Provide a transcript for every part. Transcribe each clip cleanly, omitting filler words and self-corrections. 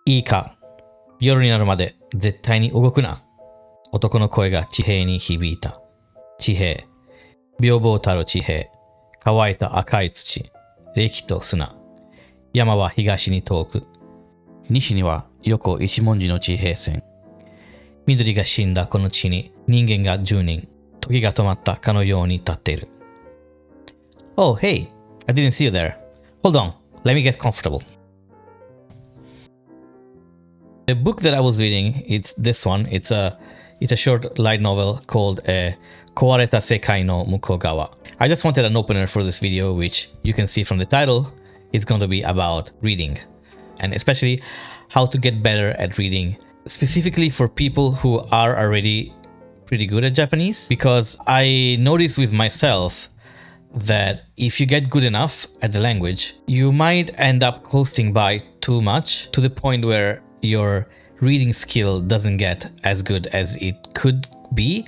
いいか、夜になるまで絶対に動くな。男の声が地平に響いた。地平、屏風たる地平、乾いた赤い土、礫と砂。山は東に遠く、西には横一文字の地平線。緑が死んだこの地に人間が10人、時が止まったかのように立っている。Oh, hey, I didn't see you there. Hold on, let me get comfortable. The book that I was reading, it's this one. It's a short light novel called Kowareta Sekai no Mukogawa. I just wanted an opener for this video, which you can see from the title. It's going to be about reading, and especially how to get better at reading, specifically for people who are already pretty good at Japanese, because I noticed with myself that if you get good enough at the language, you might end up coasting by too much to the point where your reading skill doesn't get as good as it could be.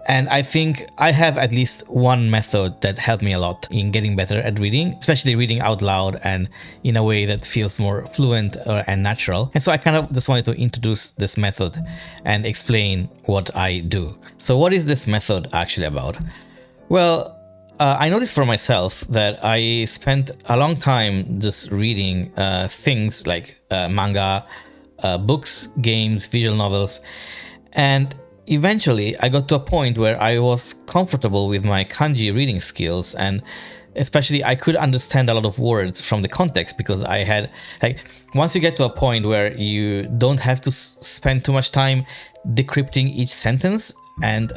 And I think I have at least one method that helped me a lot in getting better at reading, especially reading out loud and in a way that feels more fluent and natural. And so I kind of just wanted to introduce this method and explain what I do. So what is this method actually about? Well, I noticed for myself that I spent a long time just reading things like manga, books, games, visual novels, and eventually I got to a point where I was comfortable with my kanji reading skills, and especially I could understand a lot of words from the context, because I had, like, once you get to a point where you don't have to spend too much time decrypting each sentence and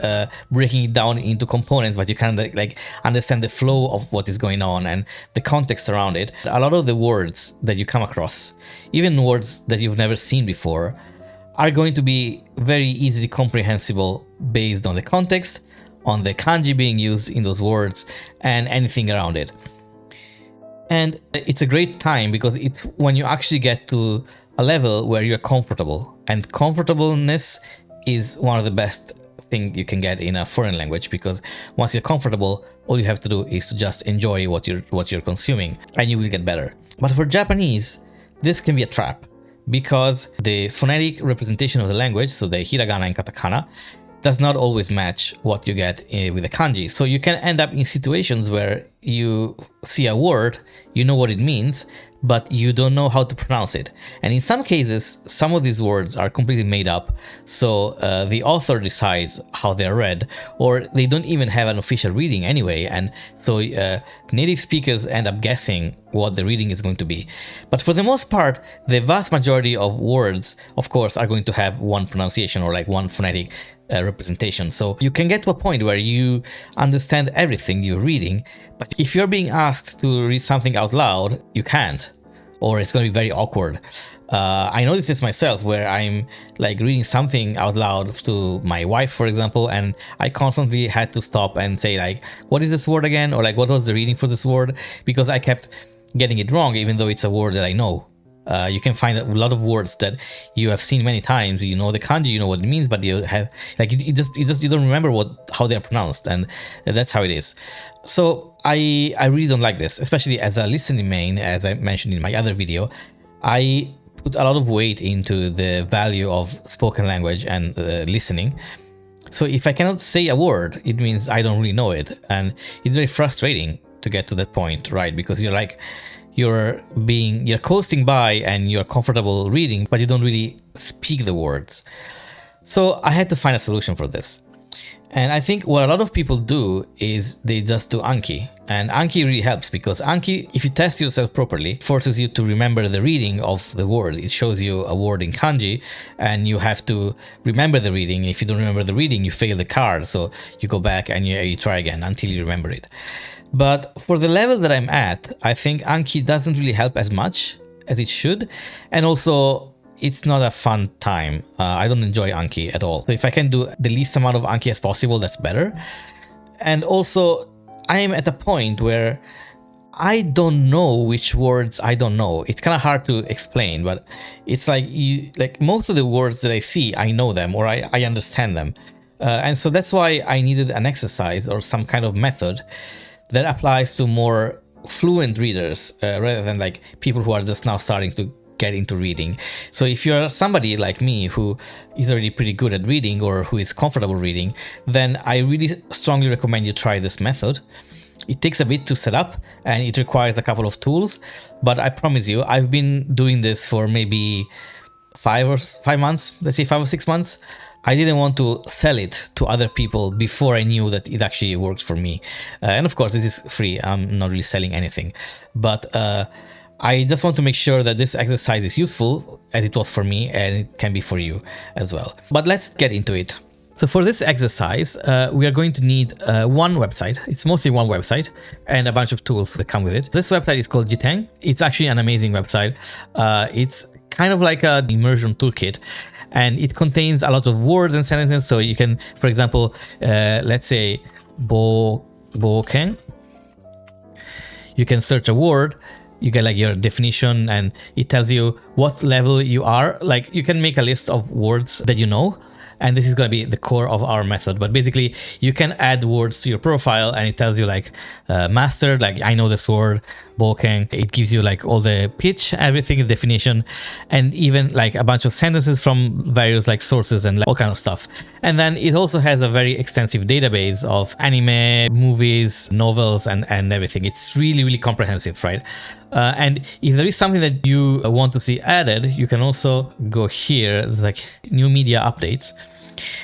breaking it down into components, but you kind of like understand the flow of what is going on and the context around it. A lot of the words that you come across, even words that you've never seen before, are going to be very easily comprehensible based on the context, on the kanji being used in those words, and anything around it. And it's a great time because it's when you actually get to a level where you're comfortable, and comfortableness is one of the best thing you can get in a foreign language, because once you're comfortable, all you have to do is to just enjoy what you're consuming, and you will get better. But for Japanese, this can be a trap, because the phonetic representation of the language, so the hiragana and katakana, does not always match what you get with the kanji. So you can end up in situations where you see a word, you know what it means, but you don't know how to pronounce it. And in some cases, some of these words are completely made up, so the author decides how they're read, or they don't even have an official reading anyway, and so native speakers end up guessing what the reading is going to be. But for the most part, the vast majority of words, of course, are going to have one pronunciation or like one phonetic representation. So you can get to a point where you understand everything you're reading, but if you're being asked to read something out loud, you can't, or it's going to be very awkward. I noticed this myself, where I'm like reading something out loud to my wife, for example, and I constantly had to stop and say like, what is this word again? Or like, what was the reading for this word? Because I kept getting it wrong, even though it's a word that I know. You can find a lot of words that you have seen many times. You know the kanji, you know what it means, but you have like you don't remember how they're pronounced, and that's how it is. So I really don't like this, especially as a listening main. As I mentioned in my other video, I put a lot of weight into the value of spoken language and listening. So if I cannot say a word, it means I don't really know it, and it's very frustrating to get to that point, right? Because you're coasting by and you're comfortable reading, but you don't really speak the words. So I had to find a solution for this. And I think what a lot of people do is they just do Anki. And Anki really helps, because Anki, if you test yourself properly, forces you to remember the reading of the word. It shows you a word in kanji, and you have to remember the reading. If you don't remember the reading, you fail the card. So you go back and you try again until you remember it. But for the level that I'm at, I think Anki doesn't really help as much as it should. And also, it's not a fun time. I don't enjoy Anki at all. So if I can do the least amount of Anki as possible, that's better. And also, I am at a point where I don't know which words I don't know. It's kind of hard to explain, but it's like most of the words that I see, I know them, or I understand them. And so that's why I needed an exercise or some kind of method that applies to more fluent readers rather than like people who are just now starting to get into reading. So if you're somebody like me who is already pretty good at reading or who is comfortable reading, then I really strongly recommend you try this method. It takes a bit to set up and it requires a couple of tools, but I promise you, I've been doing this for maybe 5 months, let's say 5 or 6 months. I didn't want to sell it to other people before I knew that it actually works for me. And of course, this is free. I'm not really selling anything, but I just want to make sure that this exercise is useful as it was for me, and it can be for you as well. But let's get into it. So for this exercise, we are going to need one website. It's mostly one website and a bunch of tools that come with it. This website is called Jiten. It's actually an amazing website. It's kind of like an immersion toolkit, and it contains a lot of words and sentences. So you can, for example, let's say boken. You can search a word. You get like your definition, and it tells you what level you are. Like you can make a list of words that you know. And this is going to be the core of our method. But basically, you can add words to your profile, and it tells you like master, like I know this word, boken. It gives you like all the pitch, everything, the definition, and even like a bunch of sentences from various like sources and like, all kind of stuff. And then it also has a very extensive database of anime, movies, novels, and everything. It's really, really comprehensive, right? And if there is something that you want to see added, you can also go here. There's like new media updates,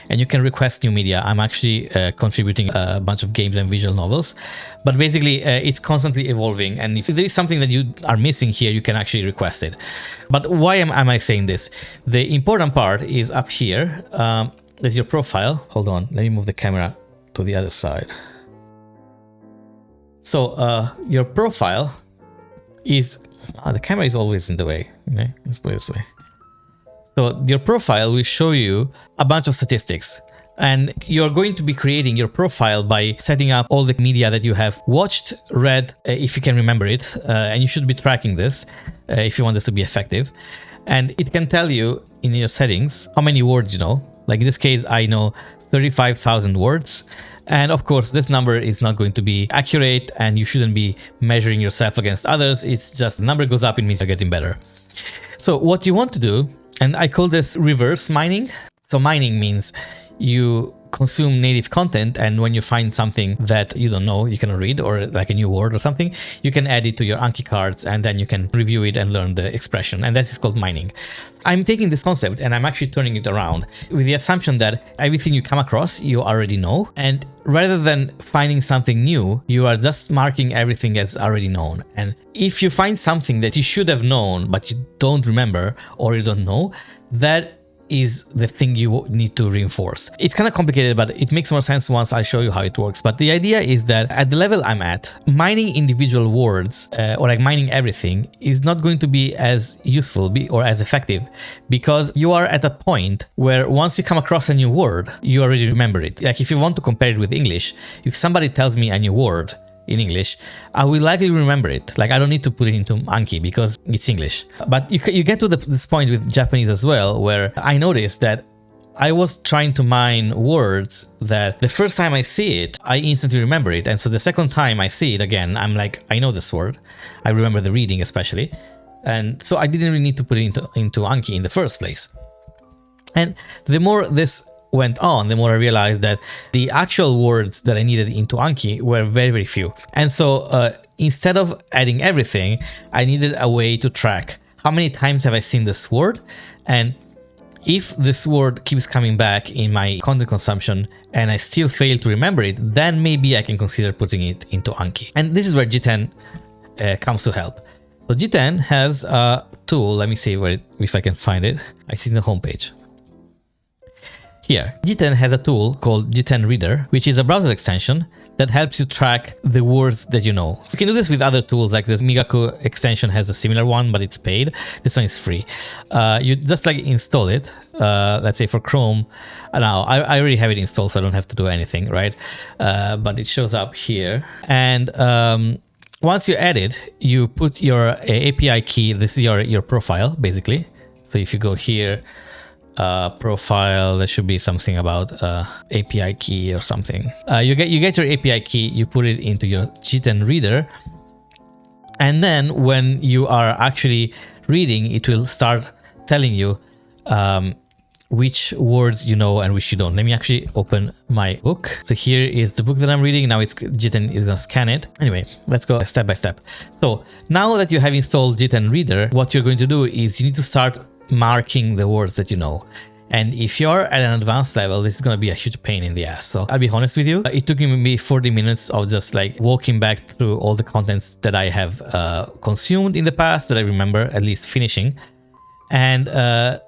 and you can request new media. I'm actually contributing a bunch of games and visual novels, but basically it's constantly evolving. And if there is something that you are missing here, you can actually request it. But why am I saying this? The important part is up here. There's your profile. Hold on, let me move the camera to the other side. So your profile is the camera is always in the way. Okay, let's put it this way. So your profile will show you a bunch of statistics, and you're going to be creating your profile by setting up all the media that you have watched, read, if you can remember it, and you should be tracking this if you want this to be effective. And it can tell you in your settings how many words you know. Like in this case, I know 35,000 words. And of course, this number is not going to be accurate, and you shouldn't be measuring yourself against others. It's just the number goes up, it means you're getting better. So what you want to do, and I call this reverse mining. So mining means you consume native content, and when you find something that you don't know, you cannot read, or like a new word or something, you can add it to your Anki cards, and then you can review it and learn the expression, and that is called mining. I'm taking this concept and I'm actually turning it around with the assumption that everything you come across, you already know, and rather than finding something new, you are just marking everything as already known. And if you find something that you should have known, but you don't remember or you don't know, that is the thing you need to reinforce. It's kind of complicated, but it makes more sense once I show you how it works. But the idea is that at the level I'm at, mining individual words or like mining everything is not going to be as useful or as effective, because you are at a point where once you come across a new word, you already remember it. Like if you want to compare it with English, if somebody tells me a new word in English, I will likely remember it. Like I don't need to put it into Anki because it's English. But you get to this point with Japanese as well, where I noticed that I was trying to mine words that the first time I see it, I instantly remember it. And so the second time I see it again, I'm like, I know this word. I remember the reading especially. And so I didn't really need to put it into Anki in the first place. And the more this went on, the more I realized that the actual words that I needed into Anki were very, very few. And so instead of adding everything, I needed a way to track how many times have I seen this word, and if this word keeps coming back in my content consumption and I still fail to remember it, then maybe I can consider putting it into Anki. And this is where Jiten comes to help. So Jiten has a tool. Let me see if I can find it. I see in the homepage. Here, Jiten has a tool called Jiten Reader, which is a browser extension that helps you track the words that you know. So you can do this with other tools, like this Migaku extension has a similar one, but it's paid. This one is free. You just like install it. Let's say for Chrome. Now, I already have it installed, so I don't have to do anything, right? But it shows up here. And once you add it, you put your API key. This is your profile, basically. So if you go here, profile, there should be something about API key or something. You get your API key, you put it into your Jiten Reader, and then when you are actually reading, it will start telling you which words you know and which you don't. Let me actually open my book. So here is the book that I'm reading. Now Jiten is gonna scan it. Anyway, let's go step by step. So now that you have installed Jiten Reader, what you're going to do is you need to start marking the words that you know. And if you're at an advanced level, this is going to be a huge pain in the ass. So I'll be honest with you, it took me 40 minutes of just like walking back through all the contents that I have consumed in the past, that I remember at least finishing. And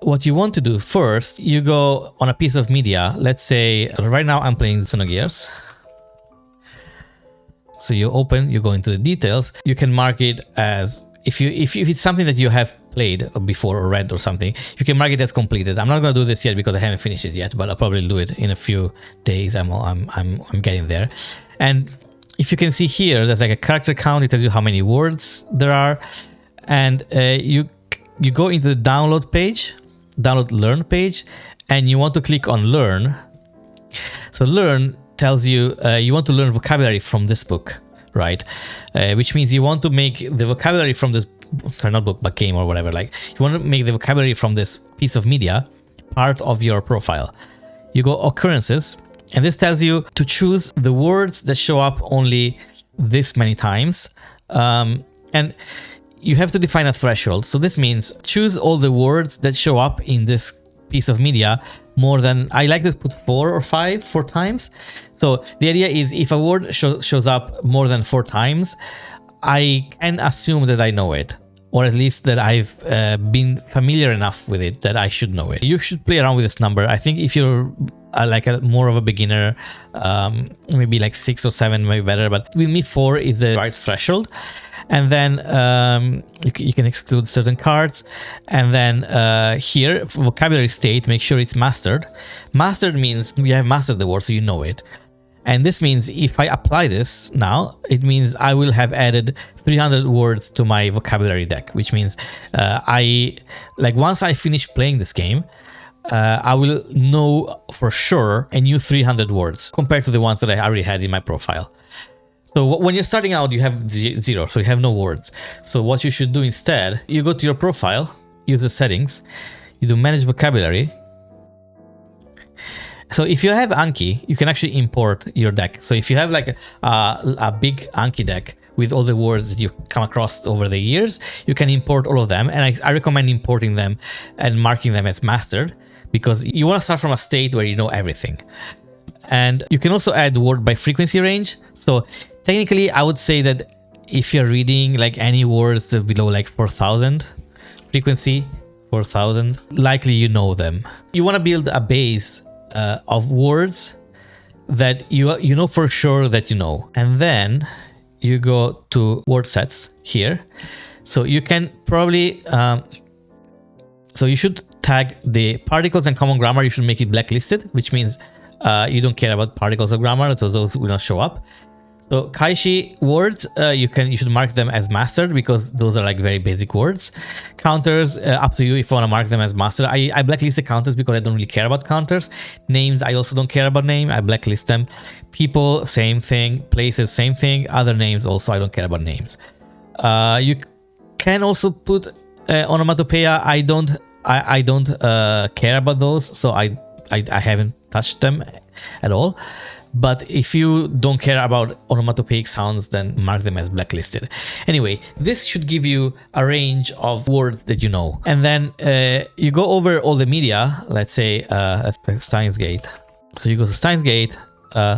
what you want to do first, you go on a piece of media. Let's say right now I'm playing Xenogears. So you go into the details. You can mark it as, if it's something that you have played before or read or something, you can mark it as completed. I'm not going to do this yet because I haven't finished it yet, but I'll probably do it in a few days. I'm getting there. And if you can see here, there's like a character count. It tells you how many words there are. And you go into the download learn page, and you want to click on learn. So learn tells you you want to learn vocabulary from this book, right? Which means you want to make the vocabulary from this, sorry, not book, but game or whatever. Like you want to make the vocabulary from this piece of media part of your profile. You go occurrences, and this tells you to choose the words that show up only this many times. And you have to define a threshold. So this means choose all the words that show up in this piece of media more than, I like to put 4 or 5 times. So the idea is if a word shows up more than 4 times, I can assume that I know it, or at least that I've been familiar enough with it that I should know it. You should play around with this number. I think if you're like more of a beginner, maybe like 6 or 7 may be better, but with me 4 is the right threshold. And then you can exclude certain cards. And then here, vocabulary state, make sure it's mastered. Mastered means you have mastered the word, so you know it. And this means if I apply this now, it means I will have added 300 words to my vocabulary deck, which means once I finish playing this game, I will know for sure a new 300 words compared to the ones that I already had in my profile. So when you're starting out, you have 0, so you have no words. So what you should do instead, you go to your profile, use the settings, you do manage vocabulary. So if you have Anki, you can actually import your deck. So if you have like a big Anki deck with all the words that you come across over the years, you can import all of them. And I recommend importing them and marking them as mastered, because you want to start from a state where you know everything. And you can also add word by frequency range. So technically, I would say that if you're reading like any words that below like 4,000 frequency, 4,000, likely you know them. You want to build a base of words that you know for sure that you know. And then you go to word sets here. So you can probably, so you should tag the particles and common grammar. You should make it blacklisted, which means you don't care about particles or grammar, so those will not show up. So Kaishi words, you should mark them as mastered, because those are like very basic words. Counters, up to you if you want to mark them as mastered. I blacklist the counters because I don't really care about counters. Names, I also don't care about name. I blacklist them. People, same thing. Places, same thing. Other names also, I don't care about names. You can also put onomatopoeia. I don't care about those, so I haven't touched them at all. But if you don't care about onomatopoeic sounds, then mark them as blacklisted. Anyway, this should give you a range of words that you know. And then you go over all the media. Let's say Steins Gate. So you go to Steins Gate,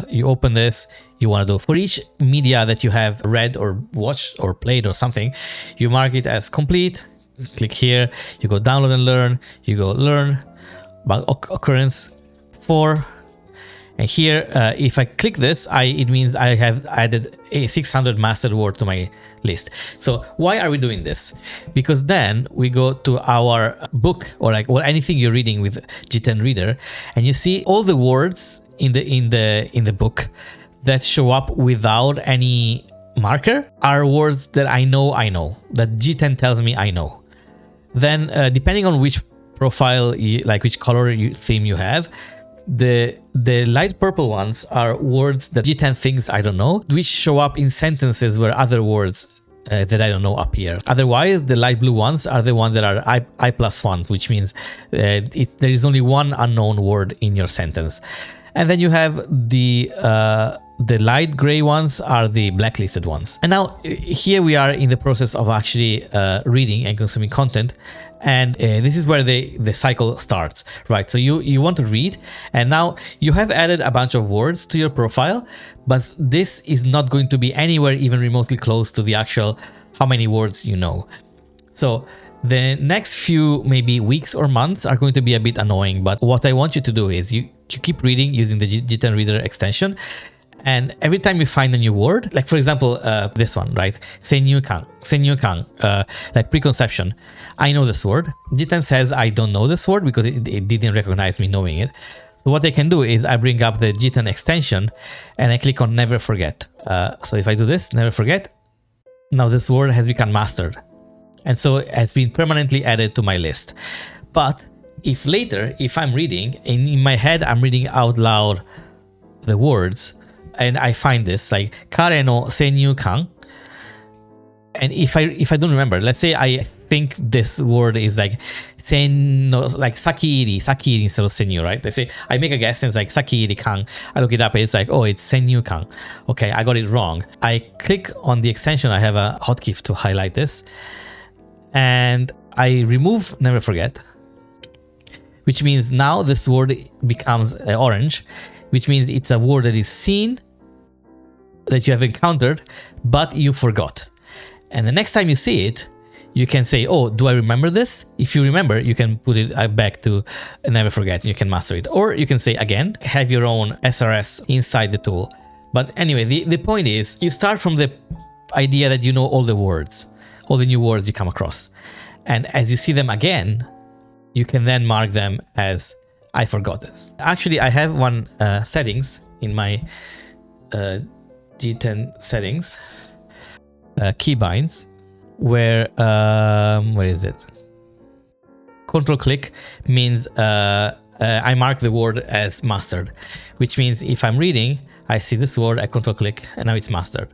you open this, you want to do for each media that you have read or watched or played or something, you mark it as complete. Click here, you go download and learn, you go learn about occurrence 4. And here, if I click this, it means I have added a 600 mastered word to my list. So why are we doing this? Because then we go to our book, or anything you're reading with Jiten Reader, and you see all the words in the book that show up without any marker are words that I know, that Jiten tells me I know. Then depending on which profile, which color theme you have, the light purple ones are words that Jiten thinks I don't know, which show up in sentences where other words that I don't know appear. Otherwise, the light blue ones are the ones that are I plus ones, which means there is only one unknown word in your sentence. And then you have the light gray ones are the blacklisted ones. And now here we are in the process of actually reading and consuming content. And this is where the cycle starts, right? So you want to read, and now you have added a bunch of words to your profile, but this is not going to be anywhere even remotely close to the actual how many words you know. So the next few maybe weeks or months are going to be a bit annoying, but what I want you to do is you keep reading using the Jiten Reader extension. And every time you find a new word, like for example, this one, right? Senyukan, like preconception. I know this word. Jiten says I don't know this word because it didn't recognize me knowing it. So what I can do is I bring up the Jiten extension and I click on never forget. So if I do this, never forget, now this word has become mastered. And so it has been permanently added to my list. But if later, if I'm reading, in my head, I'm reading out loud the words, and I find this like kare no senyukan, and if I don't remember, let's say I think this word is like sen no, like saki iri instead of senyu, right? Let's say I make a guess and it's like saki iri kan. I look it up and it's like, oh, it's senyukan. Okay, I got it wrong. I click on the extension. I have a hotkey to highlight this, and I remove never forget, which means now this word becomes orange, which means it's a word that is seen, that you have encountered, but you forgot. And the next time you see it, you can say, oh, do I remember this? If you remember, you can put it back to never forget. You can master it. Or you can say, again, have your own SRS inside the tool. But anyway, the point is, you start from the idea that you know all the words, all the new words you come across. And as you see them again, you can then mark them as I forgot this. Actually, I have one settings in my Jiten settings, keybinds, where is it? Control click means I mark the word as mastered, which means if I'm reading, I see this word, I control click, and now it's mastered.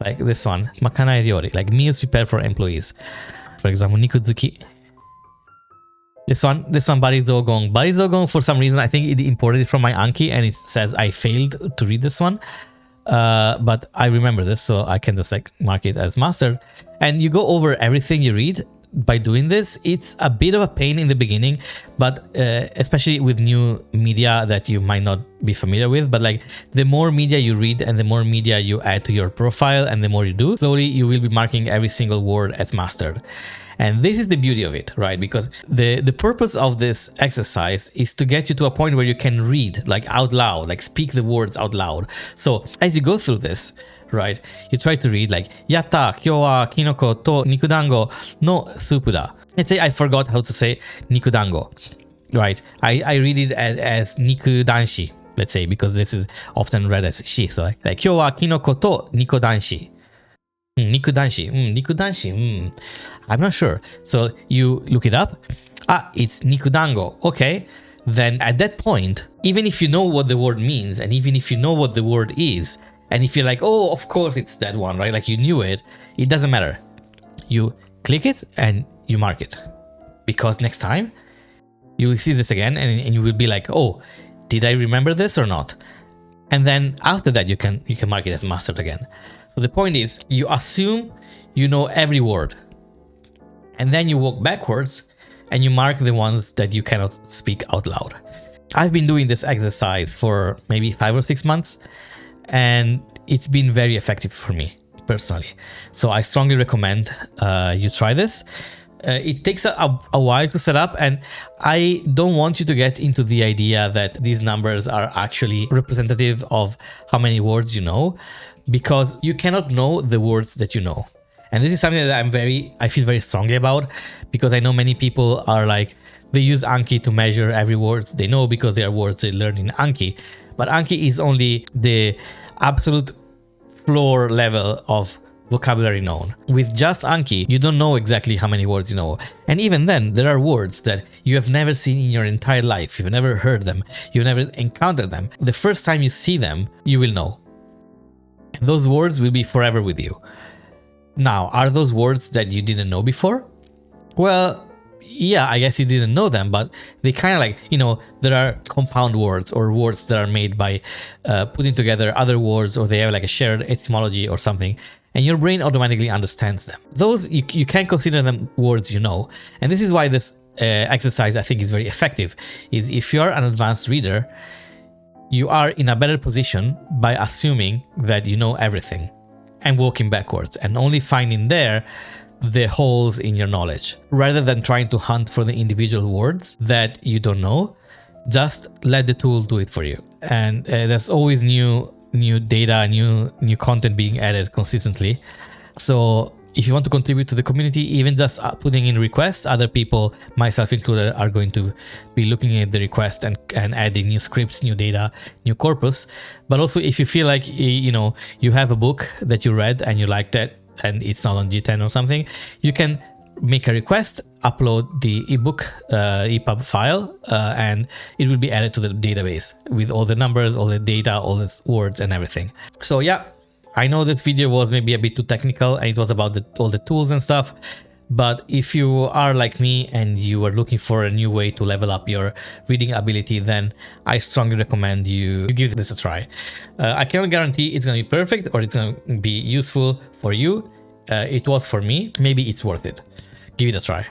Like this one, makanai ryori, like meals prepared for employees. For example, nikutsuki. This one, Barizogong. Barizogong, for some reason, I think it imported it from my Anki, and it says I failed to read this one. But I remember this, so I can just like mark it as mastered. And you go over everything you read by doing this. It's a bit of a pain in the beginning, but especially with new media that you might not be familiar with. But like the more media you read and the more media you add to your profile and the more you do, slowly you will be marking every single word as mastered. And this is the beauty of it, right? Because the purpose of this exercise is to get you to a point where you can read like out loud, like speak the words out loud. So as you go through this, right, you try to read like yatta, kyou wa kinoko to nikudango no soup da. Let's say I forgot how to say nikudango, right? I read it as nikudanshi, let's say, because this is often read as shi. So like kyou wa kinoko to nikudanshi. Nikudanshi. I'm not sure. So you look it up. It's nikudango. Okay. Then at that point, even if you know what the word means, and even if you know what the word is, and if you're like, oh, of course it's that one, right? Like you knew it, it doesn't matter. You click it and you mark it. Because next time you will see this again and you will be like, oh, did I remember this or not? And then after that, you can mark it as mastered again. So the point is, you assume you know every word, and then you walk backwards and you mark the ones that you cannot speak out loud. I've been doing this exercise for maybe 5 or 6 months, and it's been very effective for me personally. So I strongly recommend you try this. It takes a while to set up, and I don't want you to get into the idea that these numbers are actually representative of how many words you know, because you cannot know the words that you know. And this is something that I feel very strongly about, because I know many people are like, they use Anki to measure every word they know because they are words they learn in Anki. But Anki is only the absolute floor level of vocabulary known. With just Anki, you don't know exactly how many words you know. And even then, there are words that you have never seen in your entire life. You've never heard them. You've never encountered them. The first time you see them, you will know. And those words will be forever with you. Now, are those words that you didn't know before? Well, yeah, I guess you didn't know them, but they kind of like, you know, there are compound words or words that are made by putting together other words, or they have like a shared etymology or something, and your brain automatically understands them. Those, you can consider them words you know. And this is why this exercise I think is very effective, is if you're an advanced reader, you are in a better position by assuming that you know everything and working backwards and only finding there the holes in your knowledge, rather than trying to hunt for the individual words that you don't know. Just let the tool do it for you. And there's always new data, new content being added consistently. So if you want to contribute to the community, even just putting in requests, other people, myself included, are going to be looking at the request and adding new scripts, new data, new corpus. But also, if you feel like, you know, you have a book that you read and you liked it, and it's not on Jiten or something, you can make a request, upload the ebook EPUB file, and it will be added to the database with all the numbers, all the data, all the words and everything. So yeah, I know this video was maybe a bit too technical and it was about all the tools and stuff, but if you are like me and you are looking for a new way to level up your reading ability, then I strongly recommend you give this a try. I cannot guarantee it's going to be perfect or it's going to be useful for you. It was for me. Maybe it's worth it. Give it a try.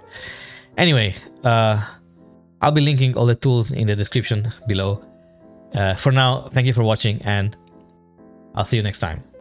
Anyway, I'll be linking all the tools in the description below. For now, thank you for watching and I'll see you next time.